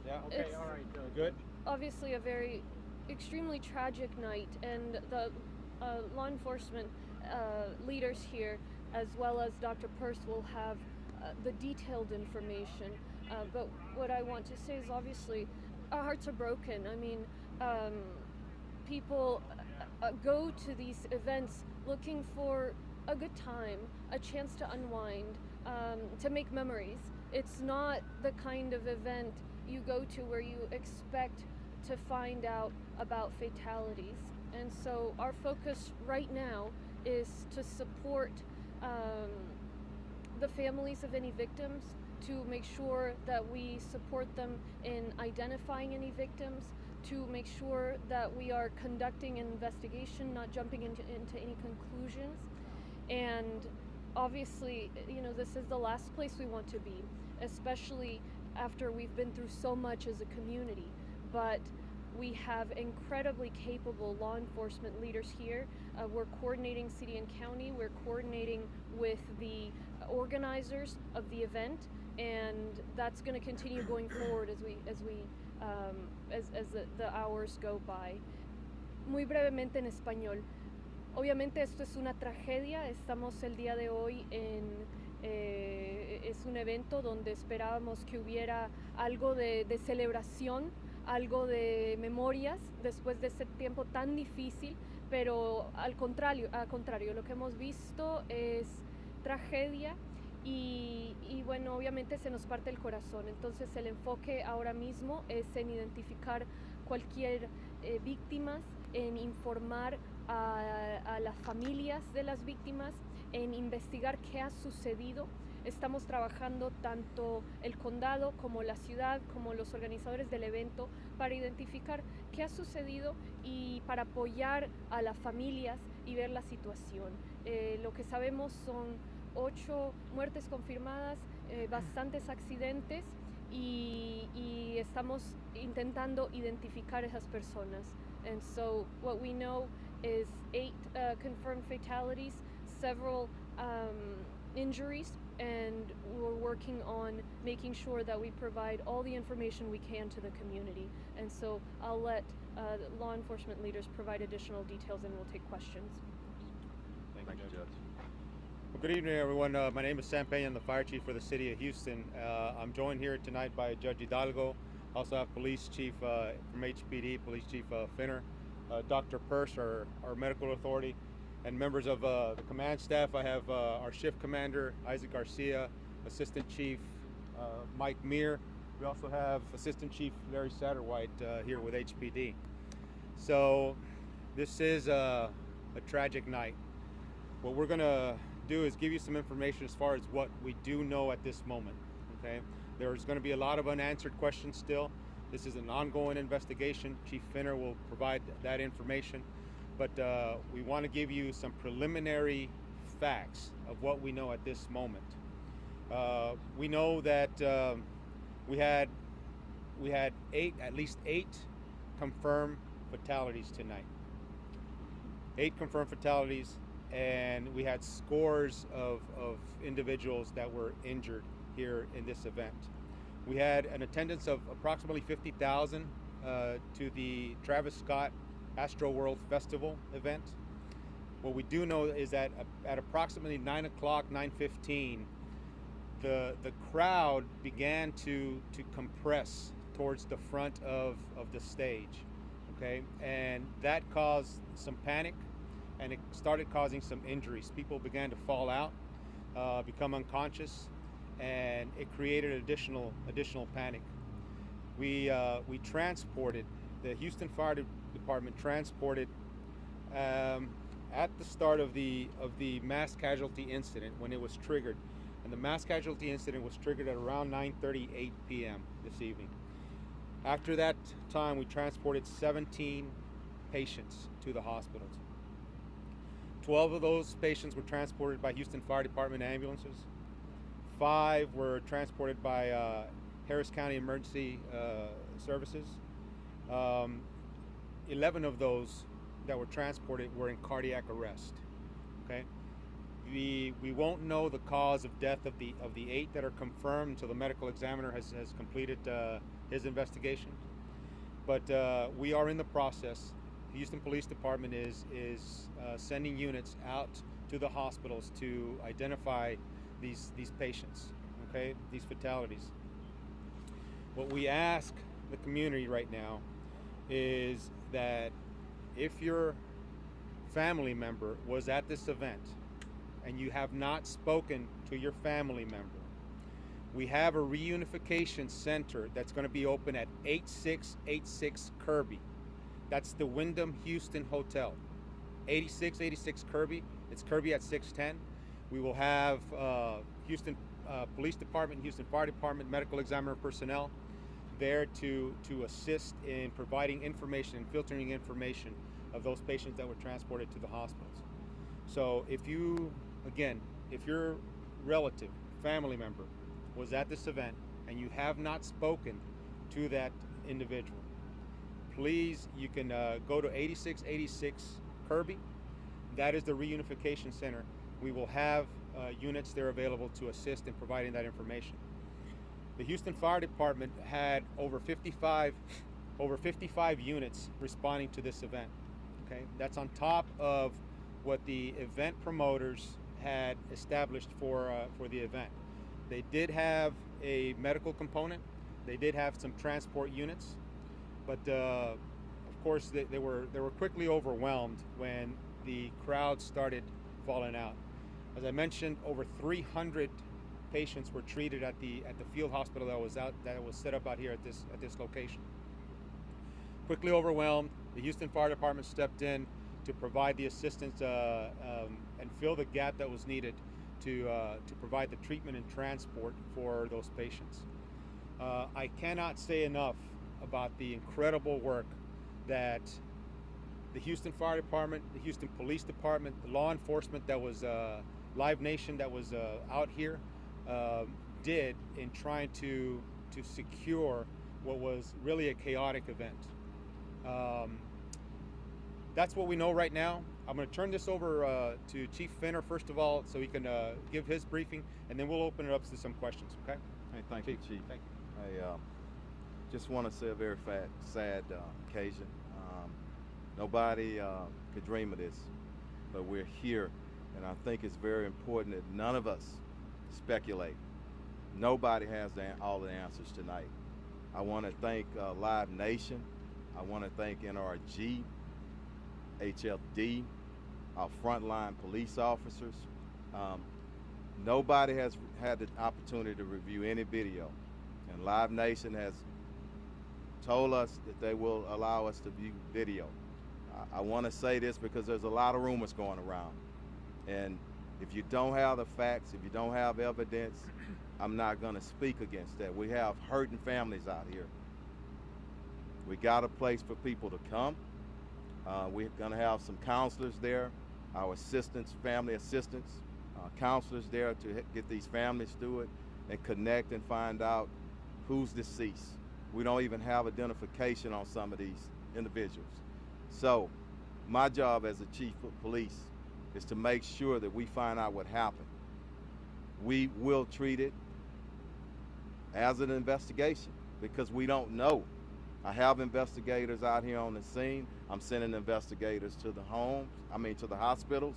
Yeah, okay, It's all right, good. obviously a very extremely tragic night, and the law enforcement leaders here, as well as Dr. Peirce, will have the detailed information. But what I want to say is obviously our hearts are broken. I mean, people go to these events looking for a good time, a chance to unwind, to make memories. It's not the kind of event you go to where you expect to find out about fatalities. And so our focus right now is to support the families of any victims, to make sure that we support them in identifying any victims, to make sure that we are conducting an investigation, not jumping into any conclusions. And obviously, this is the last place we want to be, especially after we've been through so much as a community. But we have incredibly capable law enforcement leaders here. We're coordinating city and county. We're coordinating with the organizers of the event, and that's going to continue going forward as the hours go by. Muy brevemente en español. Obviamente esto es una tragedia. Estamos el día de hoy es un evento donde esperábamos que hubiera algo de celebración, algo de memorias después de ese tiempo tan difícil, pero al contrario, lo que hemos visto es tragedia y bueno, obviamente se nos parte el corazón. Entonces el enfoque ahora mismo es en identificar cualquier víctimas, en informar a las familias de las víctimas, en investigar qué ha sucedido. Estamos trabajando tanto el condado como la ciudad, como los organizadores del evento, para identificar qué ha sucedido y para apoyar a las familias y ver la situación. Lo que sabemos son 8 muertes confirmadas, bastantes accidentes y estamos intentando identificar esas personas. And so what we know is 8 confirmed fatalities, several injuries, and we're working on making sure that we provide all the information we can to the community. And so I'll let law enforcement leaders provide additional details and we'll take questions. Thank you, Judge. Well, good evening, everyone. My name is Sam Peña. I'm the fire chief for the city of Houston. I'm joined here tonight by Judge Hidalgo. Also have Police Chief from HPD, Police Chief Finner, Dr. Peirce, our medical authority, and members of the command staff. I have our shift commander, Isaac Garcia, Assistant Chief Mike Meir. We also have Assistant Chief Larry Satterwhite here with HPD. So this is a tragic night. What we're going to do is give you some information as far as what we do know at this moment. Okay, there's going to be a lot of unanswered questions still. This is an ongoing investigation. Chief Finner will provide that information, but we want to give you some preliminary facts of what we know at this moment. We know that we had at least eight confirmed fatalities tonight. 8 confirmed fatalities, and we had scores of individuals that were injured here in this event. We had an attendance of approximately 50,000 to the Travis Scott Astroworld Festival event. What we do know is that at approximately 9 o'clock, 9:15, the crowd began to compress towards the front of the stage. Okay, and that caused some panic, and it started causing some injuries. People began to fall out, become unconscious, and it created additional panic. We transported, the Houston Fire Department transported at the start of the mass casualty incident when it was triggered, and the mass casualty incident was triggered at around 9:38 p.m. this evening. After that time, we transported 17 patients to the hospitals. 12 of those patients were transported by Houston Fire Department ambulances. 5 were transported by Harris County Emergency Services. 11 of those that were transported were in cardiac arrest. Okay, we won't know the cause of death of the 8 that are confirmed until the medical examiner has completed his investigation. But we are in the process. The Houston Police Department is sending units out to the hospitals to identify these patients, okay, these fatalities. What we ask the community right now is that if your family member was at this event and you have not spoken to your family member, we have a reunification center that's going to be open at 8686 Kirby. That's the Wyndham Houston Hotel. 8686 Kirby. It's Kirby at 610. We will have Houston Police Department, Houston Fire Department, medical examiner personnel there to assist in providing information and filtering information of those patients that were transported to the hospitals. So if you, again, if your relative, family member was at this event and you have not spoken to that individual, please, you can go to 8686 Kirby. That is the reunification center. We will have units there available to assist in providing that information. The Houston Fire Department had over 55 units responding to this event. Okay, that's on top of what the event promoters had established for the event. They did have a medical component. They did have some transport units, but of course they were quickly overwhelmed when the crowd started falling out. As I mentioned, over 300 patients were treated at the field hospital that was set up out here at this location. Quickly overwhelmed, the Houston Fire Department stepped in to provide the assistance and fill the gap that was needed to provide the treatment and transport for those patients. I cannot say enough about the incredible work that the Houston Fire Department, the Houston Police Department, the law enforcement that was Live Nation that was out here did in trying to secure what was really a chaotic event. That's what we know right now. I'm going to turn this over to Chief Finner first of all, so he can give his briefing, and then we'll open it up to some questions. Okay? Hey, thank you, Chief. Thank you. Hey, just want to say a very sad occasion. Nobody could dream of this, but we're here, and I think it's very important that none of us speculate. Nobody has all the answers tonight. I want to thank Live Nation. I want to thank NRG, HFD, our frontline police officers. Nobody has had the opportunity to review any video, and Live Nation has told us that they will allow us to view video. I want to say this because there's a lot of rumors going around, and if you don't have the facts, if you don't have evidence, I'm not going to speak against that. We have hurting families out here. We got a place for people to come. We're going to have some counselors there, our assistants, family assistants, counselors there to get these families through it and connect and find out who's deceased. We don't even have identification on some of these individuals. So my job as a chief of police is to make sure that we find out what happened. We will treat it as an investigation because we don't know. I have investigators out here on the scene. I'm sending investigators to the homes, to the hospitals,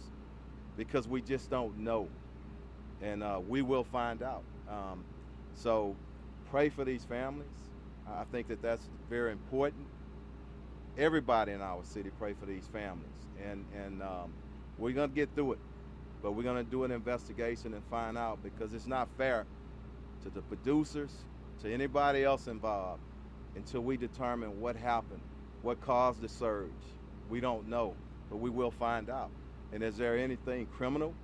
because we just don't know. And we will find out. So pray for these families. I think that that's very important. Everybody in our city pray for these families. And we're gonna get through it, but we're gonna do an investigation and find out, because it's not fair to the producers, to anybody else involved, until we determine what happened, what caused the surge. We don't know, but we will find out. And is there anything criminal?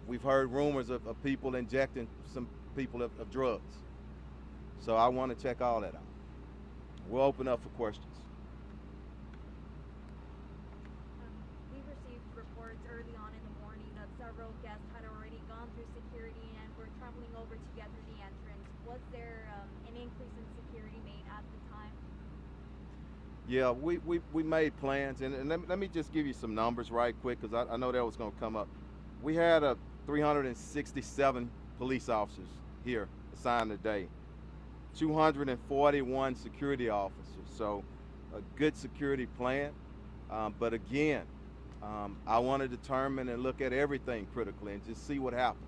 We've heard rumors of people injecting some people of drugs. So I want to check all that out. We'll open up for questions. We received reports early on in the morning that several guests had already gone through security and were traveling over to get through the entrance. Was there an increase in security made at the time? Yeah, we made plans, and let me just give you some numbers right quick, because I know that was going to come up. We had 367 police officers here assigned today. 241 security officers. So a good security plan. But again, I want to determine and look at everything critically and just see what happened.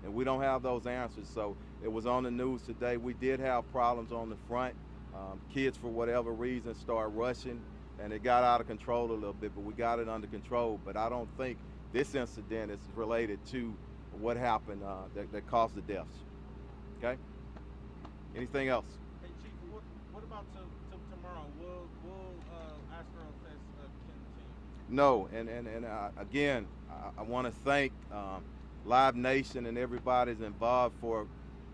And we don't have those answers. So it was on the news today. We did have problems on the front. Kids, for whatever reason, started rushing, and it got out of control a little bit, but we got it under control. But I don't think this incident is related to what happened that caused the deaths. Okay? Anything else? Hey, Chief, what about tomorrow? Will Astroworld Fest continue? No, and again, I want to thank Live Nation and everybody's involved for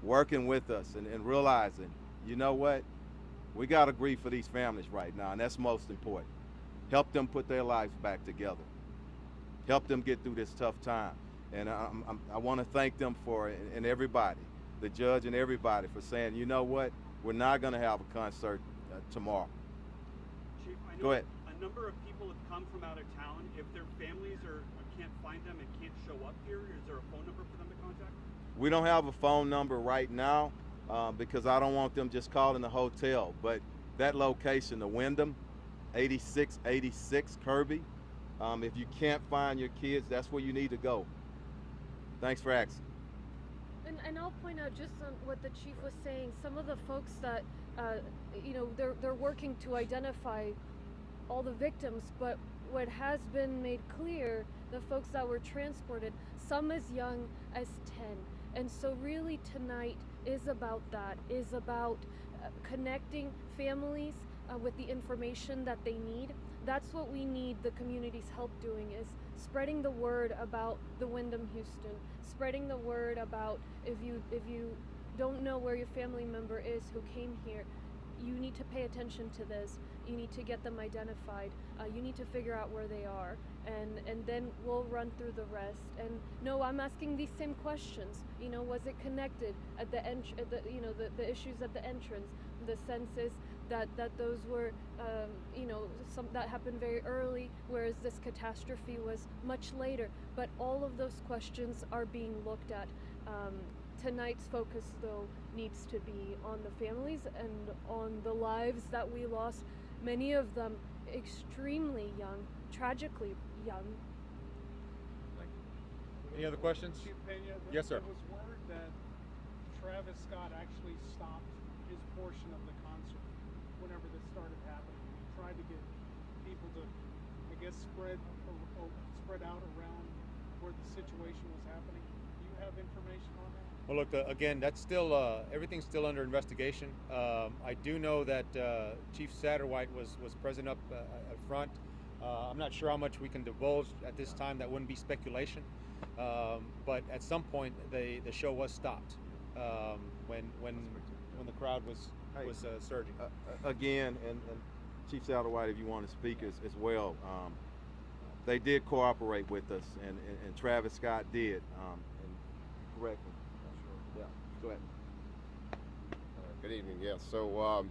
working with us and realizing, you know what? We got to grieve for these families right now, and that's most important. Help them put their lives back together. Help them get through this tough time. And I want to thank them for, and everybody, the judge and everybody, for saying, you know what? We're not going to have a concert tomorrow. Chief, I know Go ahead. a number of people have come from out of town. If their families can't find them and can't show up here, is there a phone number for them to contact? We don't have a phone number right now because I don't want them just calling the hotel. But that location, the Wyndham, 8686 Kirby, if you can't find your kids, that's where you need to go. Thanks for asking. And I'll point out just on what the chief was saying, some of the folks that, they're working to identify all the victims, but what has been made clear, the folks that were transported, some as young as 10. And so really tonight is about that, is about connecting families with the information that they need. That's what we need the community's help doing, is spreading the word about the Wyndham Houston, spreading the word about if you don't know where your family member is who came here, you need to pay attention to this. You need to get them identified. You need to figure out where they are, and then we'll run through the rest. And no, I'm asking these same questions. Was it connected at the the issues at the entrance? The sense is that those were some that happened very early, whereas this catastrophe was much later. But all of those questions are being looked at. Tonight's focus, though, needs to be on the families and on the lives that we lost, many of them extremely young, tragically young. Any other questions? Chief Pena, Yes, sir. There was word that Travis Scott actually stopped his portion of the concert whenever this started happening. He tried to get people to, I guess, spread out around where the situation was happening. Do you have information on that? Well, look, again, that's still, everything's still under investigation. I do know that Chief Satterwhite was present up at front. I'm not sure how much we can divulge at this time. That wouldn't be speculation. But at some point, the show was stopped when the crowd was surging. Again, and Chief Satterwhite, if you want to speak as well, they did cooperate with us, and Travis Scott did. And correct me. Yeah, go ahead. Good evening. Yes. So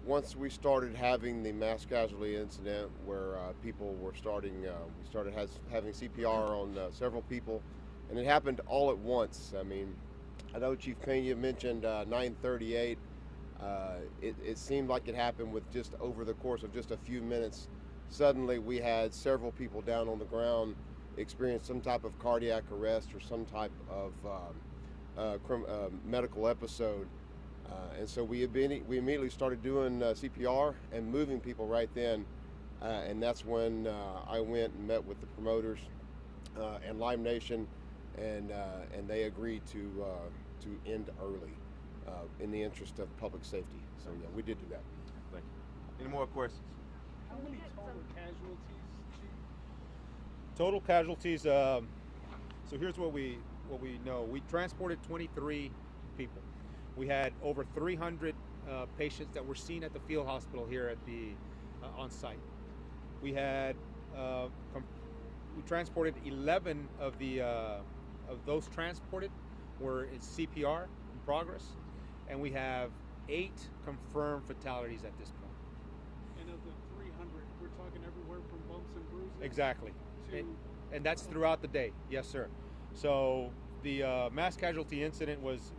once we started having the mass casualty incident where people were starting, we started having CPR on several people, and it happened all at once. I mean, I know Chief Pena mentioned 9:38. It seemed like it happened with just over the course of just a few minutes. Suddenly, we had several people down on the ground experience some type of cardiac arrest or some type of medical episode. And so we immediately started doing CPR and moving people right then. And that's when I went and met with the promoters and Live Nation, and they agreed to end early in the interest of public safety. So yeah, we did do that. Thank you. Any more questions? How many total casualties, Chief? Total casualties. So here's what we know. We transported 23 people. We had over 300 patients that were seen at the field hospital here at the on site. We had we transported 11 of those transported were in CPR in progress, and we have 8 confirmed fatalities at this point. And of the 300, we're talking everywhere from bumps and bruises. Exactly. To And that's throughout the day. Yes, sir. So The mass casualty incident was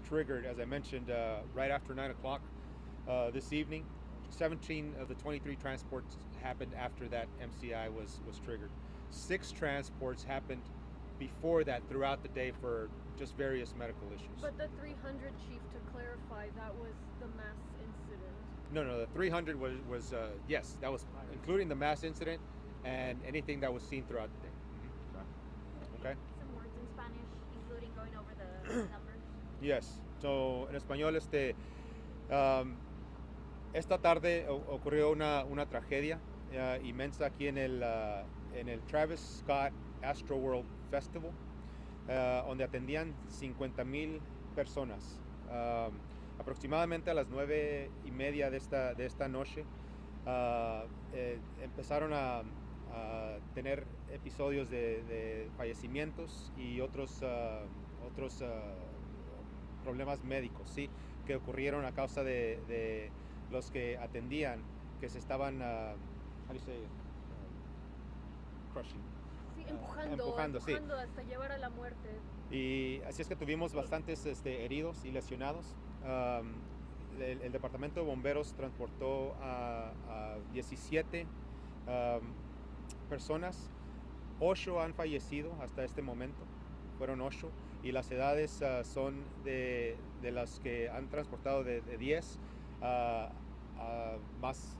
triggered, as I mentioned, right after 9 o'clock this evening. 17 of the 23 transports happened after that MCI was triggered. 6 transports happened before that throughout the day for just various medical issues. But the 300, Chief, to clarify, that was the mass incident. No, the 300 was yes, that was including the mass incident and anything that was seen throughout the day. Okay. Some words in Spanish, including going over the numbers. Yes. So en español esta tarde ocurrió una tragedia inmensa aquí en el Travis Scott Astroworld Festival, donde atendían 50,000 personas. Aproximadamente a las 9:30 de esta noche empezaron a tener episodios de fallecimientos y otros problemas médicos, sí, que ocurrieron a causa de los que atendían, que se estaban how do you say it? Crushing. Sí, empujando Sí. hasta llevar a la muerte. Y así es que tuvimos bastantes heridos y lesionados. El departamento de bomberos transportó a 17 personas. 8 han fallecido hasta este momento. Fueron 8. Y las edades son de las que han transportado de 10 a más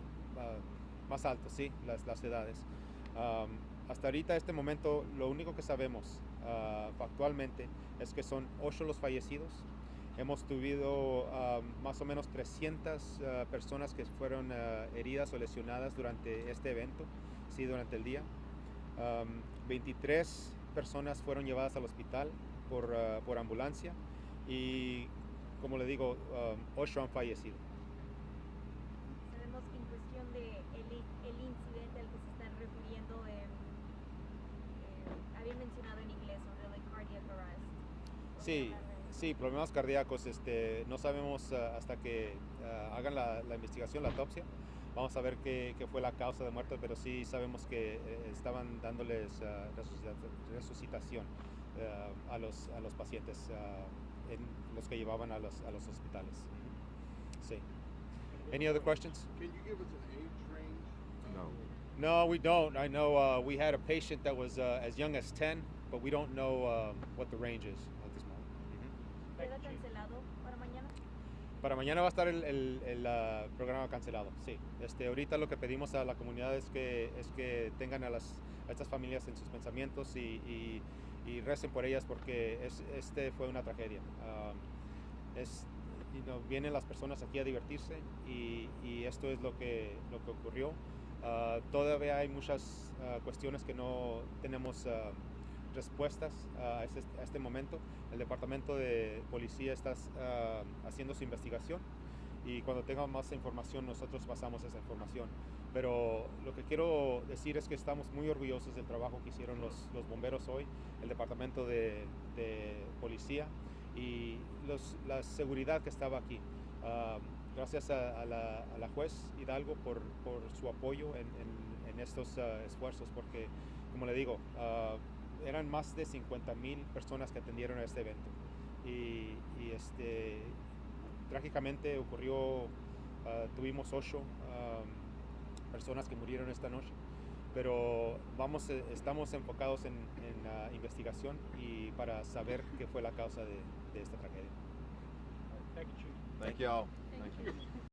altas, sí, las edades. Hasta ahorita, este momento, lo único que sabemos factualmente es que son 8 los fallecidos. Hemos tenido más o menos 300 personas que fueron heridas o lesionadas durante este evento, sí, durante el día. 23 personas fueron llevadas al hospital por ambulancia y, como le digo, 8 han fallecido. Sabemos que en cuestión de el incidente al que se están refiriendo, habían mencionado en inglés sobre el cardiac arrest. Sí, problemas cardíacos. No sabemos hasta que hagan la investigación, la autopsia. Vamos a ver qué fue la causa de muerte, pero sí sabemos que estaban dándoles resucitación a los pacientes, los que llevaban a los hospitales. Sí. Any other questions? Can you give us an age range? No, we don't. I know we had a patient that was as young as 10, but we don't know what the range is at this moment. ¿Queda cancelado para mañana? Para mañana va a estar el programa cancelado, sí. Ahorita lo que pedimos a la comunidad es que tengan a estas familias en sus pensamientos y recen por ellas, porque fue una tragedia. Vienen las personas aquí a divertirse y esto es lo que ocurrió. Todavía hay muchas cuestiones que no tenemos respuestas a este momento. El departamento de policía está haciendo su investigación y cuando tenga más información nosotros pasamos esa información. Pero lo que quiero decir es que estamos muy orgullosos del trabajo que hicieron los bomberos hoy, el departamento de policía y la seguridad que estaba aquí. Gracias a la juez Hidalgo por su apoyo en estos esfuerzos, porque, como le digo, eran más de 50,000 personas que atendieron a este evento y trágicamente ocurrió, tuvimos 8 personas que murieron esta noche, pero estamos enfocados en la investigación y para saber qué fue la causa de esta tragedia. Thank you all. Thank you.